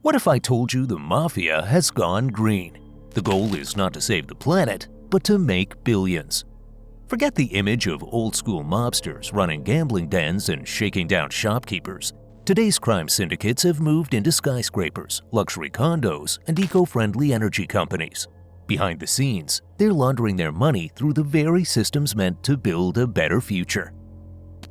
What if I told you the Mafia has gone green? The goal is not to save the planet, but to make billions. Forget the image of old-school mobsters running gambling dens and shaking down shopkeepers. Today's crime syndicates have moved into skyscrapers, luxury condos, and eco-friendly energy companies. Behind the scenes, they're laundering their money through the very systems meant to build a better future.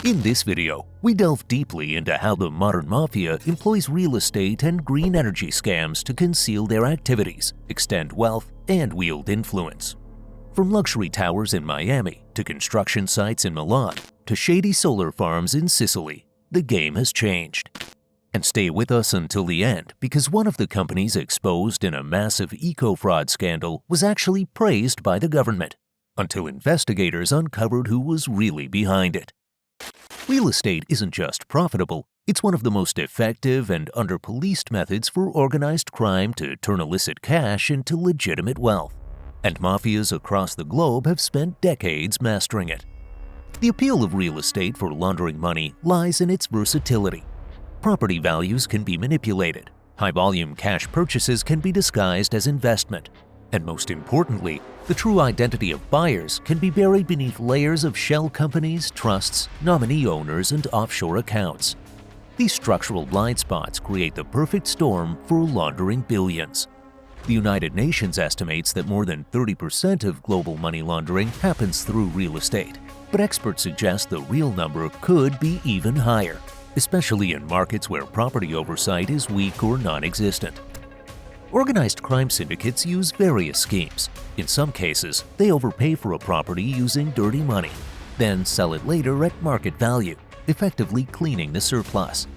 In this video, we delve deeply into how the modern mafia employs real estate and green energy scams to conceal their activities, extend wealth, and wield influence. From luxury towers in Miami to construction sites in Milan to shady solar farms in Sicily, the game has changed. And stay with us until the end, because one of the companies exposed in a massive eco-fraud scandal was actually praised by the government, until investigators uncovered who was really behind it. Real estate isn't just profitable, it's one of the most effective and under-policed methods for organized crime to turn illicit cash into legitimate wealth. And mafias across the globe have spent decades mastering it. The appeal of real estate for laundering money lies in its versatility. Property values can be manipulated, high-volume cash purchases can be disguised as investment, and most importantly, the true identity of buyers can be buried beneath layers of shell companies, trusts, nominee owners, and offshore accounts. These structural blind spots create the perfect storm for laundering billions. The United Nations estimates that more than 30% of global money laundering happens through real estate, but experts suggest the real number could be even higher, especially in markets where property oversight is weak or non-existent. Organized crime syndicates use various schemes. In some cases, they overpay for a property using dirty money, then sell it later at market value, effectively cleaning the surplus.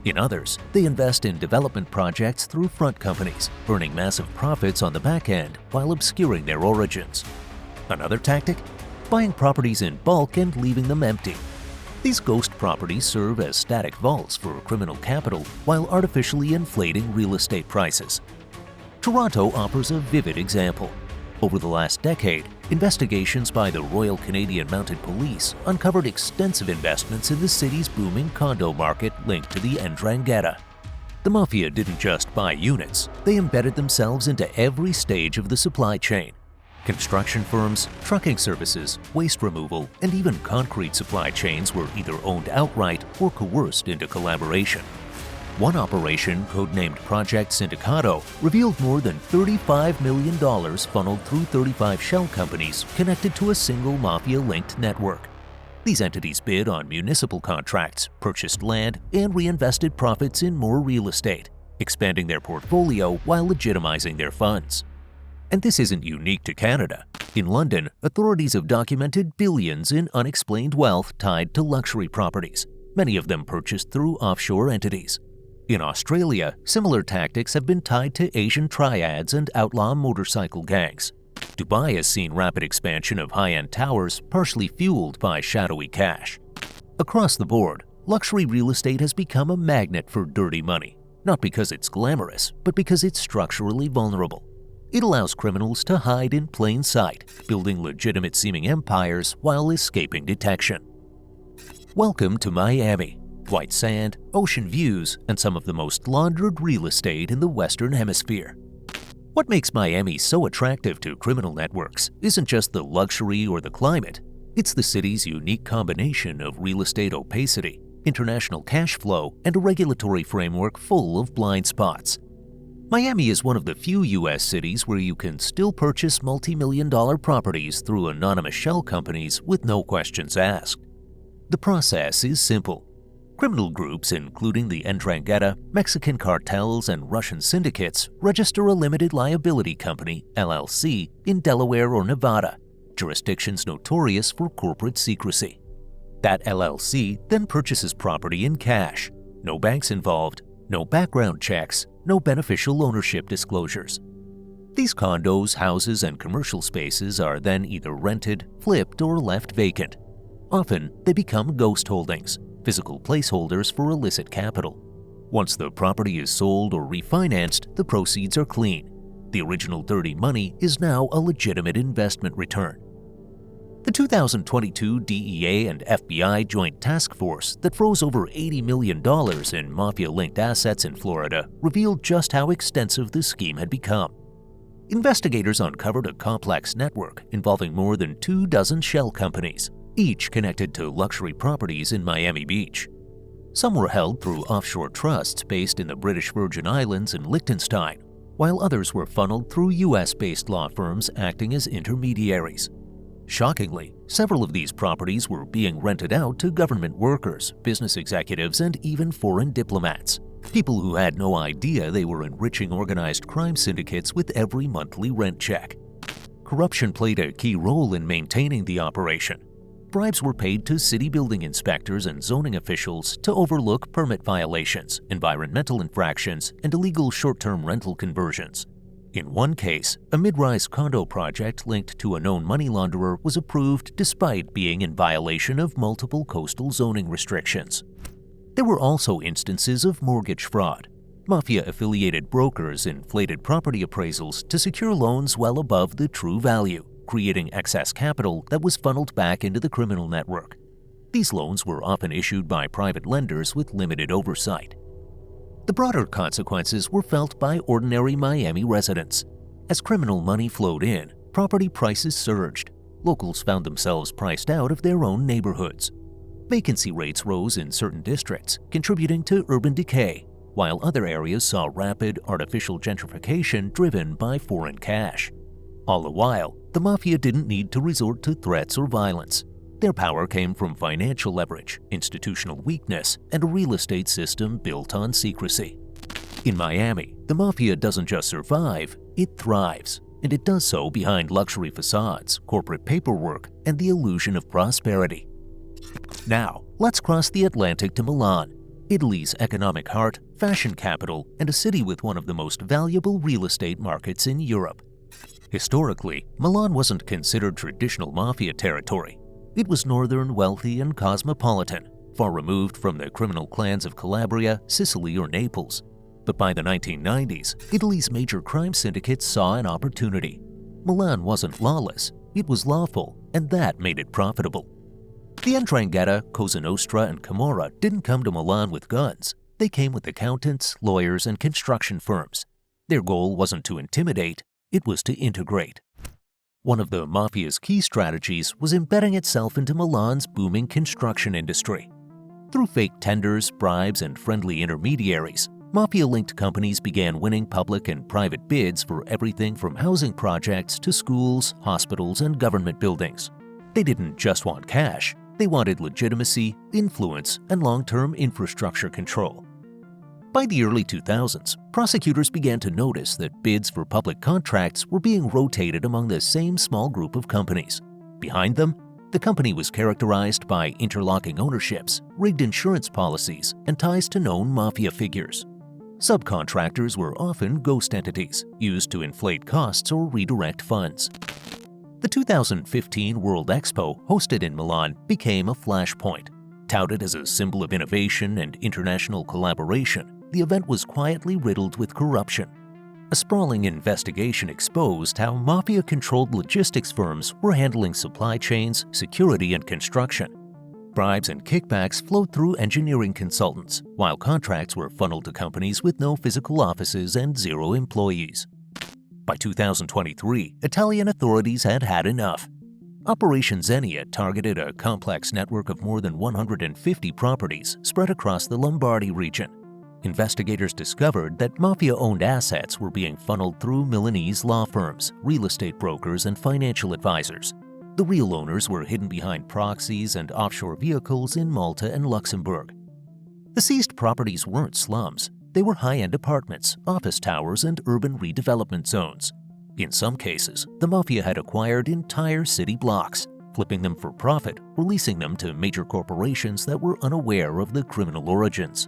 In others, they invest in development projects through front companies, earning massive profits on the back end while obscuring their origins. Another tactic? Buying properties in bulk and leaving them empty. These ghost properties serve as static vaults for criminal capital while artificially inflating real estate prices. Toronto offers a vivid example. Over the last decade, investigations by the Royal Canadian Mounted Police uncovered extensive investments in the city's booming condo market linked to the Ndrangheta. The Mafia didn't just buy units, they embedded themselves into every stage of the supply chain. Construction firms, trucking services, waste removal, and even concrete supply chains were either owned outright or coerced into collaboration. One operation, codenamed Project Syndicato, revealed more than $35 million funneled through 35 shell companies connected to a single mafia-linked network. These entities bid on municipal contracts, purchased land, and reinvested profits in more real estate, expanding their portfolio while legitimizing their funds. And this isn't unique to Canada. In London, authorities have documented billions in unexplained wealth tied to luxury properties, many of them purchased through offshore entities. In Australia, similar tactics have been tied to Asian triads and outlaw motorcycle gangs. Dubai has seen rapid expansion of high-end towers partially fueled by shadowy cash. Across the board, luxury real estate has become a magnet for dirty money, not because it's glamorous, but because it's structurally vulnerable. It allows criminals to hide in plain sight, building legitimate-seeming empires while escaping detection. Welcome to Miami. White sand, ocean views, and some of the most laundered real estate in the Western Hemisphere. What makes Miami so attractive to criminal networks isn't just the luxury or the climate, it's the city's unique combination of real estate opacity, international cash flow, and a regulatory framework full of blind spots. Miami is one of the few U.S. cities where you can still purchase multi-million-dollar properties through anonymous shell companies with no questions asked. The process is simple. Criminal groups, including the Ndrangheta, Mexican cartels, and Russian syndicates, register a limited liability company, LLC, in Delaware or Nevada, jurisdictions notorious for corporate secrecy. That LLC then purchases property in cash. No banks involved, no background checks, no beneficial ownership disclosures. These condos, houses, and commercial spaces are then either rented, flipped, or left vacant. Often, they become ghost holdings, physical placeholders for illicit capital. Once the property is sold or refinanced, the proceeds are clean. The original dirty money is now a legitimate investment return. The 2022 DEA and FBI Joint Task Force that froze over $80 million in Mafia-linked assets in Florida revealed just how extensive the scheme had become. Investigators uncovered a complex network involving more than 24 shell companies, each connected to luxury properties in Miami Beach. Some were held through offshore trusts based in the British Virgin Islands and Liechtenstein, while others were funneled through US-based law firms acting as intermediaries. Shockingly, several of these properties were being rented out to government workers, business executives, and even foreign diplomats, people who had no idea they were enriching organized crime syndicates with every monthly rent check. Corruption played a key role in maintaining the operation. Bribes were paid to city building inspectors and zoning officials to overlook permit violations, environmental infractions, and illegal short-term rental conversions. In one case, a mid-rise condo project linked to a known money launderer was approved despite being in violation of multiple coastal zoning restrictions. There were also instances of mortgage fraud. Mafia-affiliated brokers inflated property appraisals to secure loans well above the true value, creating excess capital that was funneled back into the criminal network. These loans were often issued by private lenders with limited oversight. The broader consequences were felt by ordinary Miami residents. As criminal money flowed in, property prices surged. Locals found themselves priced out of their own neighborhoods. Vacancy rates rose in certain districts, contributing to urban decay, while other areas saw rapid artificial gentrification driven by foreign cash. All the while, the Mafia didn't need to resort to threats or violence. Their power came from financial leverage, institutional weakness, and a real estate system built on secrecy. In Miami, the Mafia doesn't just survive, it thrives, and it does so behind luxury facades, corporate paperwork, and the illusion of prosperity. Now, let's cross the Atlantic to Milan, Italy's economic heart, fashion capital, and a city with one of the most valuable real estate markets in Europe. Historically, Milan wasn't considered traditional Mafia territory. It was northern, wealthy, and cosmopolitan, far removed from the criminal clans of Calabria, Sicily, or Naples. But by the 1990s, Italy's major crime syndicates saw an opportunity. Milan wasn't lawless, it was lawful, and that made it profitable. The 'Ndrangheta, Cosa Nostra, and Camorra didn't come to Milan with guns. They came with accountants, lawyers, and construction firms. Their goal wasn't to intimidate, it was to integrate. One of the Mafia's key strategies was embedding itself into Milan's booming construction industry. Through fake tenders, bribes, and friendly intermediaries, Mafia-linked companies began winning public and private bids for everything from housing projects to schools, hospitals, and government buildings. They didn't just want cash, they wanted legitimacy, influence, and long-term infrastructure control. By the early 2000s, prosecutors began to notice that bids for public contracts were being rotated among the same small group of companies. Behind them, the company was characterized by interlocking ownerships, rigged insurance policies, and ties to known Mafia figures. Subcontractors were often ghost entities, used to inflate costs or redirect funds. The 2015 World Expo, hosted in Milan, became a flashpoint. Touted as a symbol of innovation and international collaboration, the event was quietly riddled with corruption. A sprawling investigation exposed how Mafia-controlled logistics firms were handling supply chains, security, and construction. Bribes and kickbacks flowed through engineering consultants, while contracts were funneled to companies with no physical offices and zero employees. By 2023, Italian authorities had had enough. Operation Xenia targeted a complex network of more than 150 properties spread across the Lombardy region. Investigators discovered that Mafia-owned assets were being funneled through Milanese law firms, real estate brokers, and financial advisors. The real owners were hidden behind proxies and offshore vehicles in Malta and Luxembourg. The seized properties weren't slums. They were high-end apartments, office towers, and urban redevelopment zones. In some cases, the Mafia had acquired entire city blocks, flipping them for profit or leasing them to major corporations that were unaware of the criminal origins.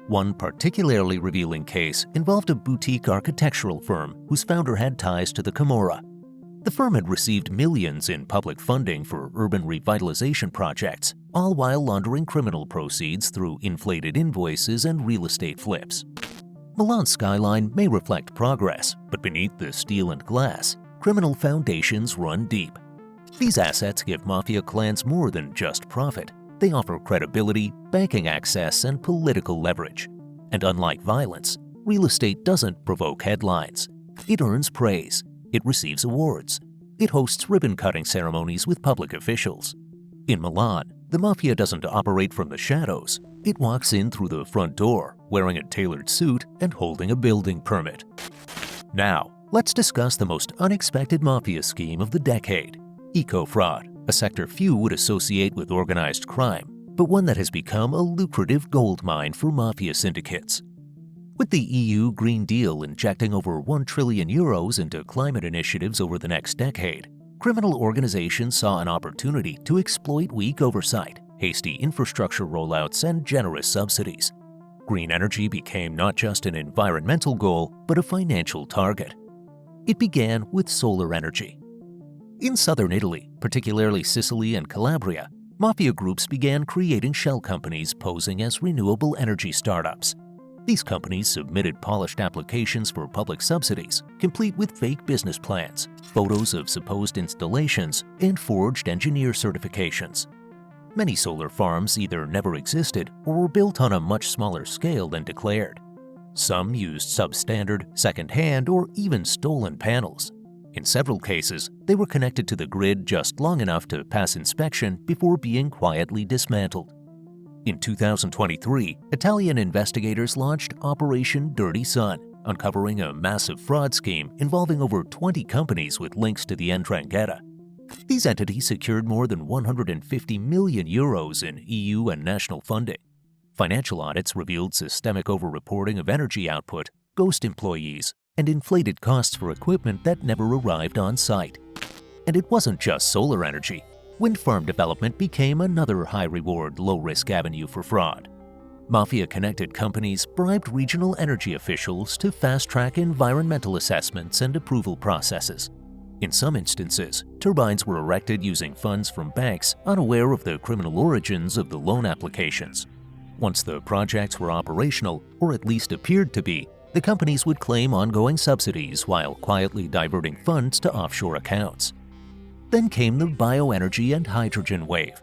One particularly revealing case involved a boutique architectural firm whose founder had ties to the Camorra. The firm had received millions in public funding for urban revitalization projects, all while laundering criminal proceeds through inflated invoices and real estate flips. Milan's skyline may reflect progress, but beneath the steel and glass, criminal foundations run deep. These assets give Mafia clans more than just profit. They offer credibility, banking access, and political leverage. And unlike violence, real estate doesn't provoke headlines. It earns praise. It receives awards. It hosts ribbon-cutting ceremonies with public officials. In Milan, the Mafia doesn't operate from the shadows. It walks in through the front door, wearing a tailored suit and holding a building permit. Now, let's discuss the most unexpected Mafia scheme of the decade: eco-fraud, a sector few would associate with organized crime, but one that has become a lucrative gold mine for Mafia syndicates. With the EU Green Deal injecting over €1 trillion into climate initiatives over the next decade, criminal organizations saw an opportunity to exploit weak oversight, hasty infrastructure rollouts, and generous subsidies. Green energy became not just an environmental goal, but a financial target. It began with solar energy. In southern Italy, particularly Sicily and Calabria, Mafia groups began creating shell companies posing as renewable energy startups. These companies submitted polished applications for public subsidies, complete with fake business plans, photos of supposed installations, and forged engineer certifications. Many solar farms either never existed or were built on a much smaller scale than declared. Some used substandard, second-hand, or even stolen panels. In several cases, they were connected to the grid just long enough to pass inspection before being quietly dismantled. In 2023, Italian investigators launched Operation Dirty Sun, uncovering a massive fraud scheme involving over 20 companies with links to the 'Ndrangheta. These entities secured more than €150 million in EU and national funding. Financial audits revealed systemic over-reporting of energy output, ghost employees, and inflated costs for equipment that never arrived on site. And it wasn't just solar energy. Wind farm development became another high-reward, low-risk avenue for fraud. Mafia-connected companies bribed regional energy officials to fast-track environmental assessments and approval processes. In some instances, turbines were erected using funds from banks unaware of the criminal origins of the loan applications. Once the projects were operational, or at least appeared to be, the companies would claim ongoing subsidies while quietly diverting funds to offshore accounts. Then came the bioenergy and hydrogen wave.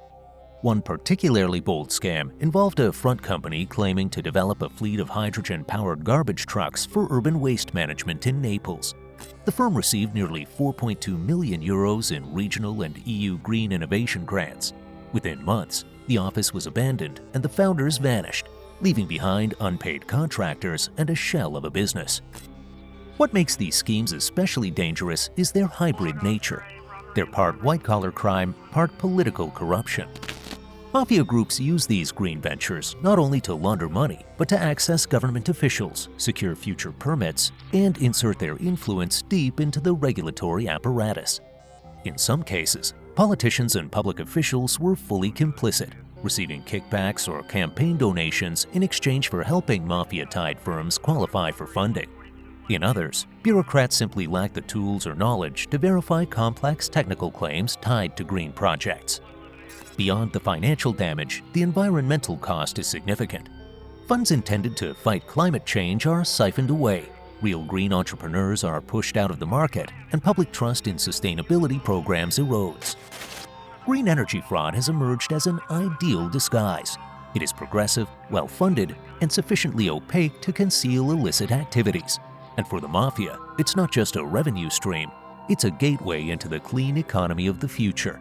One particularly bold scam involved a front company claiming to develop a fleet of hydrogen-powered garbage trucks for urban waste management in Naples. The firm received nearly €4.2 million in regional and EU green innovation grants. Within months, the office was abandoned and the founders vanished, leaving behind unpaid contractors and a shell of a business. What makes these schemes especially dangerous is their hybrid nature. They're part white-collar crime, part political corruption. Mafia groups use these green ventures not only to launder money, but to access government officials, secure future permits, and insert their influence deep into the regulatory apparatus. In some cases, politicians and public officials were fully complicit, receiving kickbacks or campaign donations in exchange for helping Mafia-tied firms qualify for funding. In others, bureaucrats simply lack the tools or knowledge to verify complex technical claims tied to green projects. Beyond the financial damage, the environmental cost is significant. Funds intended to fight climate change are siphoned away, real green entrepreneurs are pushed out of the market, and public trust in sustainability programs erodes. Green energy fraud has emerged as an ideal disguise. It is progressive, well-funded, and sufficiently opaque to conceal illicit activities. And for the Mafia, it's not just a revenue stream, it's a gateway into the clean economy of the future.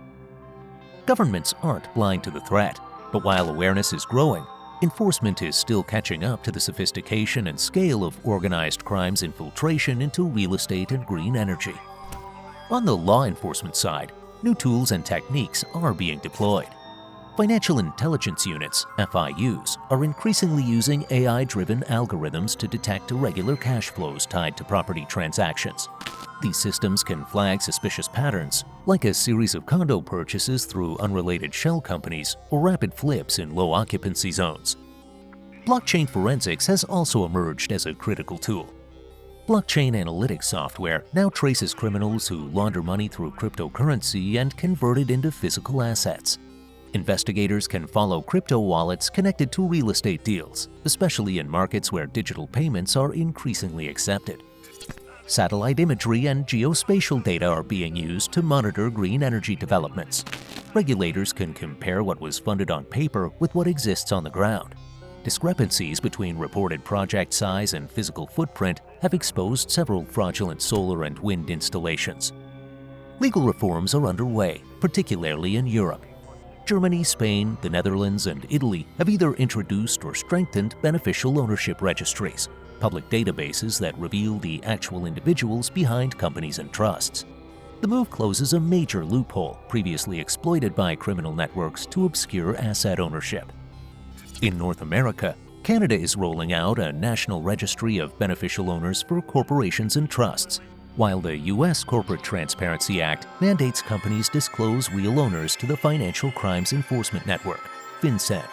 Governments aren't blind to the threat, but while awareness is growing, enforcement is still catching up to the sophistication and scale of organized crime's infiltration into real estate and green energy. On the law enforcement side, new tools and techniques are being deployed. Financial intelligence units, FIUs, are increasingly using AI-driven algorithms to detect irregular cash flows tied to property transactions. These systems can flag suspicious patterns, like a series of condo purchases through unrelated shell companies or rapid flips in low occupancy zones. Blockchain forensics has also emerged as a critical tool. Blockchain analytics software now traces criminals who launder money through cryptocurrency and convert it into physical assets. Investigators can follow crypto wallets connected to real estate deals, especially in markets where digital payments are increasingly accepted. Satellite imagery and geospatial data are being used to monitor green energy developments. Regulators can compare what was funded on paper with what exists on the ground. Discrepancies between reported project size and physical footprint have exposed several fraudulent solar and wind installations. Legal reforms are underway, particularly in Europe. Germany, Spain, the Netherlands, and Italy have either introduced or strengthened beneficial ownership registries, public databases that reveal the actual individuals behind companies and trusts. The move closes a major loophole previously exploited by criminal networks to obscure asset ownership. In North America, Canada is rolling out a national registry of beneficial owners for corporations and trusts, while the U.S. Corporate Transparency Act mandates companies disclose real owners to the Financial Crimes Enforcement Network, FinCEN.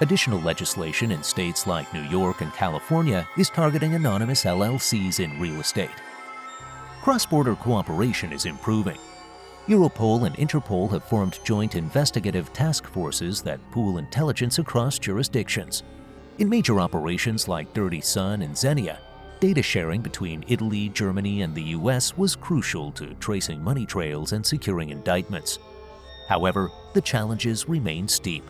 Additional legislation in states like New York and California is targeting anonymous LLCs in real estate. Cross-border cooperation is improving. Europol and Interpol have formed joint investigative task forces that pool intelligence across jurisdictions. In major operations like Dirty Sun and Xenia, data sharing between Italy, Germany, and the US was crucial to tracing money trails and securing indictments. However, the challenges remain steep.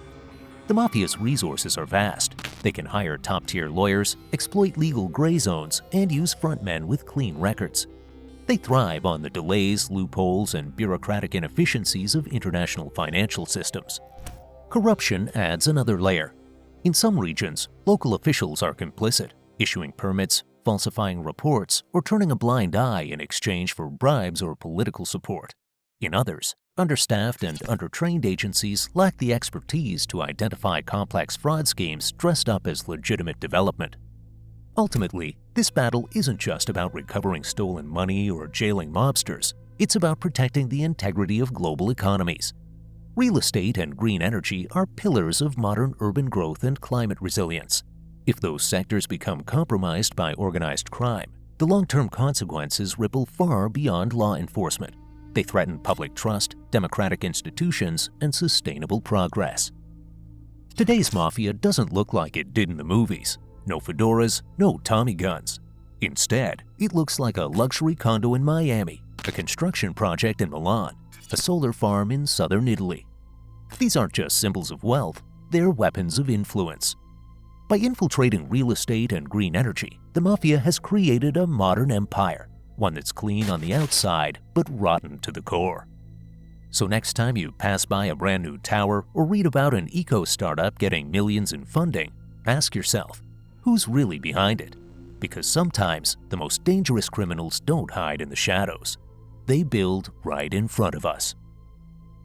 The Mafia's resources are vast. They can hire top-tier lawyers, exploit legal gray zones, and use frontmen with clean records. They thrive on the delays, loopholes, and bureaucratic inefficiencies of international financial systems. Corruption adds another layer. In some regions, local officials are complicit, issuing permits, falsifying reports, or turning a blind eye in exchange for bribes or political support. In others, understaffed and undertrained agencies lack the expertise to identify complex fraud schemes dressed up as legitimate development. Ultimately, this battle isn't just about recovering stolen money or jailing mobsters. It's about protecting the integrity of global economies. Real estate and green energy are pillars of modern urban growth and climate resilience. If those sectors become compromised by organized crime, the long-term consequences ripple far beyond law enforcement. They threaten public trust, democratic institutions, and sustainable progress. Today's mafia doesn't look like it did in the movies. No fedoras, no Tommy guns. Instead, it looks like a luxury condo in Miami, a construction project in Milan, a solar farm in southern Italy. These aren't just symbols of wealth, they're weapons of influence. By infiltrating real estate and green energy, the mafia has created a modern empire, one that's clean on the outside but rotten to the core. So next time you pass by a brand new tower or read about an eco-startup getting millions in funding, ask yourself, who's really behind it? Because sometimes the most dangerous criminals don't hide in the shadows. They build right in front of us.